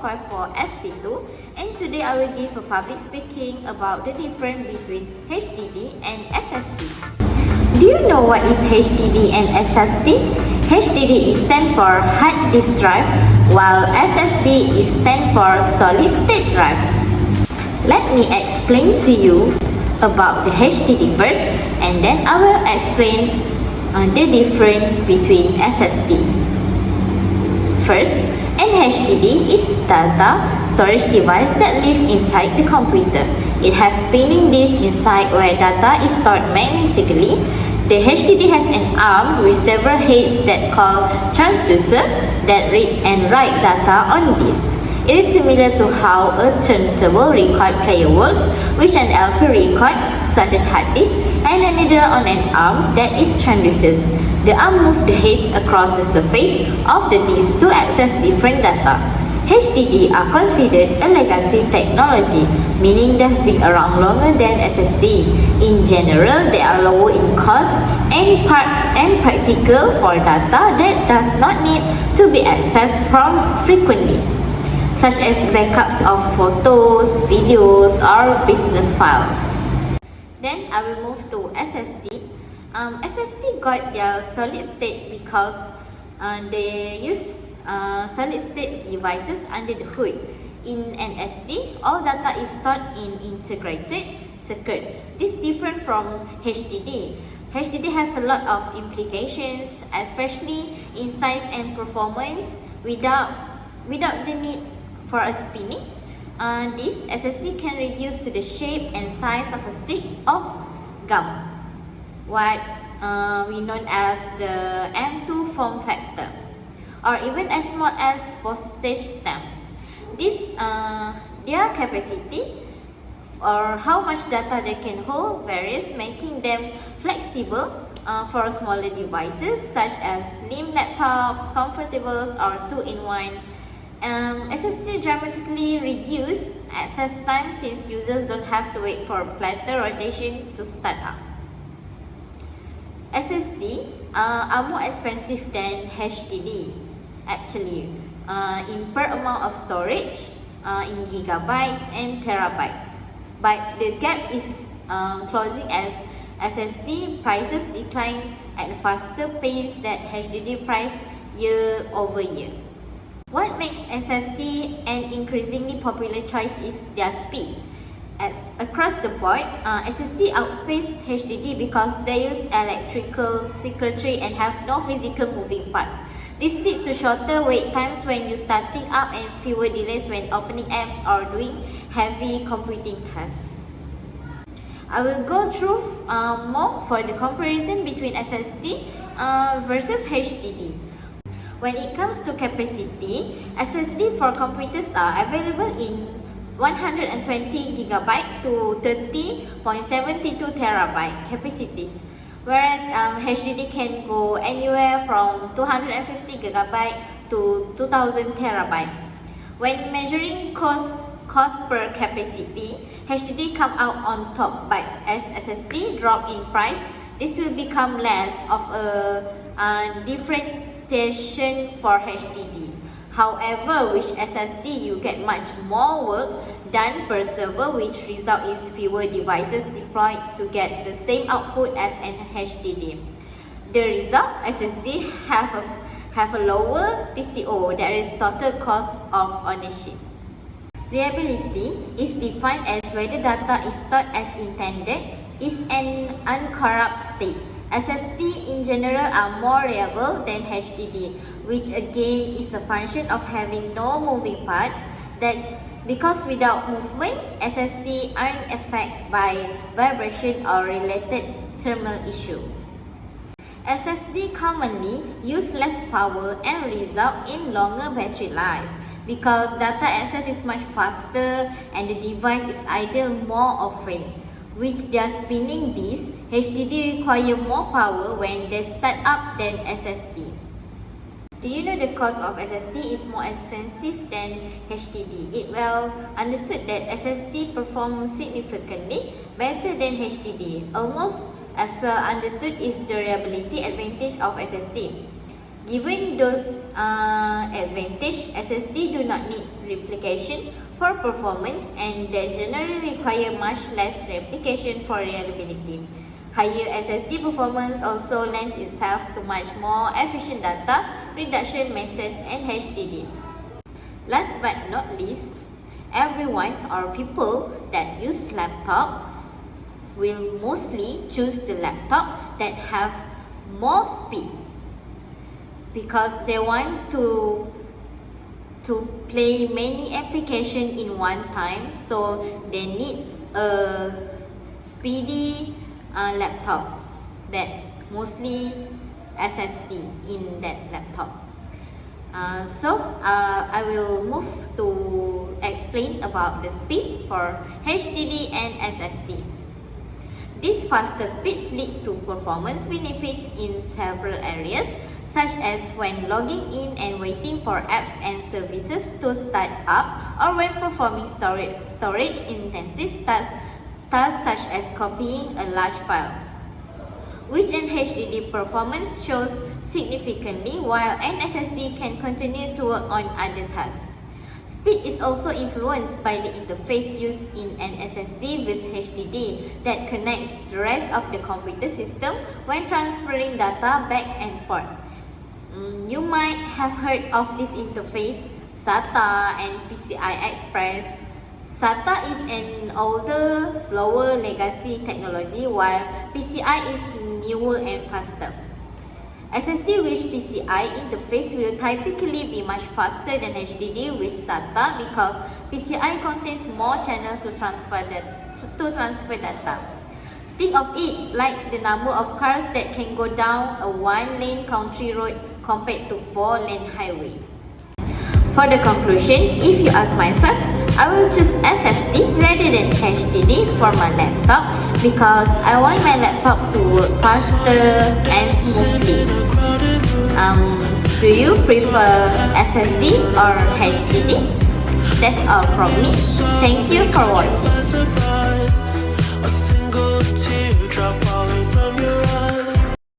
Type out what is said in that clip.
IM2454ST2, and today I will give a public speaking about the difference between HDD and SSD. Do you know what is HDD and SSD? HDD stands for hard disk drive, while SSD stands for solid state drive. Let me explain to you about the HDD first, and then I will explain the difference between SSD. First, an HDD is data storage device that lives inside the computer. It has spinning disk inside where data is stored magnetically. The HDD has an arm with several heads that called transducer that read and write data on disk. It is similar to how a turntable record player works, which an LP record, such as hard disk, and a needle on an arm that is transducers. The arm moves the heads across the surface of the disk to access different data. HDD are considered a legacy technology, meaning they've been around longer than SSD. In general, they are lower in cost and practical for data that does not need to be accessed from frequently, such as backups of photos, videos, or business files. Then I will move to SSD. SSD got their solid state because they use solid state devices under the hood. In an SD, all data is stored in integrated circuits. This is different from HDD. HDD has a lot of implications, especially in size and performance, without the need for a spinning. This SSD can reduce to the shape and size of a stick of gum, what we know as the M2 form factor, or even as small as postage stamp. Their capacity or how much data they can hold varies, making them flexible for smaller devices such as slim laptops, comfortables, or 2-in-1. SSD dramatically reduce access time since users don't have to wait for platter rotation to start up. SSD are more expensive than HDD actually, in per amount of storage, in gigabytes and terabytes. But the gap is closing as SSD prices decline at a faster pace than HDD price year over year. What makes SSD an increasingly popular choice is their speed. As across the board, SSD outpace HDD because they use electrical circuitry and have no physical moving parts. This leads to shorter wait times when you're starting up and fewer delays when opening apps or doing heavy computing tasks. I will go through more for the comparison between SSD versus HDD. When it comes to capacity, SSD for computers are available in 120 GB to 30.72 TB capacities, whereas HDD can go anywhere from 250 GB to 2000 TB. When measuring cost per capacity, HDD come out on top, but as SSD drop in price, this will become less of a differentiation for HDD. However, with SSD, you get much more work done per server, which result is fewer devices deployed to get the same output as an HDD. The result, SSD have a lower TCO, that is total cost of ownership. Reliability is defined as whether data is stored as intended, is an uncorrupt state. SSD in general are more reliable than HDD, which again is a function of having no moving parts. That's because without movement, SSD aren't affected by vibration or related thermal issue. SSD commonly use less power and result in longer battery life because data access is much faster and the device is idle more often. With their spinning disk, HDD require more power when they start up than SSD. Do you know the cost of SSD is more expensive than HDD? It well understood that SSD performs significantly better than HDD. Almost as well understood is the reliability advantage of SSD. Given those advantages, SSD do not need replication for performance, and they generally require much less replication for reliability. Higher SSD performance also lends itself to much more efficient data reduction methods and HDD. Last but not least, everyone or people that use laptop will mostly choose the laptop that have more speed because they want to play many applications in one time, so they need a speedy laptop that mostly SSD in that laptop. I will move to explain about the speed for HDD and SSD. These faster speeds lead to performance benefits in several areas, such as when logging in and waiting for apps and services to start up, or when performing storage-intensive tasks such as copying a large file, which an HDD performance shows significantly while an SSD can continue to work on other tasks. Speed is also influenced by the interface used in an SSD with HDD that connects the rest of the computer system when transferring data back and forth. You might have heard of this interface, SATA and PCI Express. SATA is an older, slower legacy technology, while PCI is newer and faster. SSD with PCI interface will typically be much faster than HDD with SATA because PCI contains more channels to transfer data. Think of it like the number of cars that can go down a one-lane country road compared to four-lane highway. For the conclusion, if you ask myself, I will choose SSD rather than HDD for my laptop because I want my laptop to work faster and smoothly. Do you prefer SSD or HDD? That's all from me. Thank you for watching.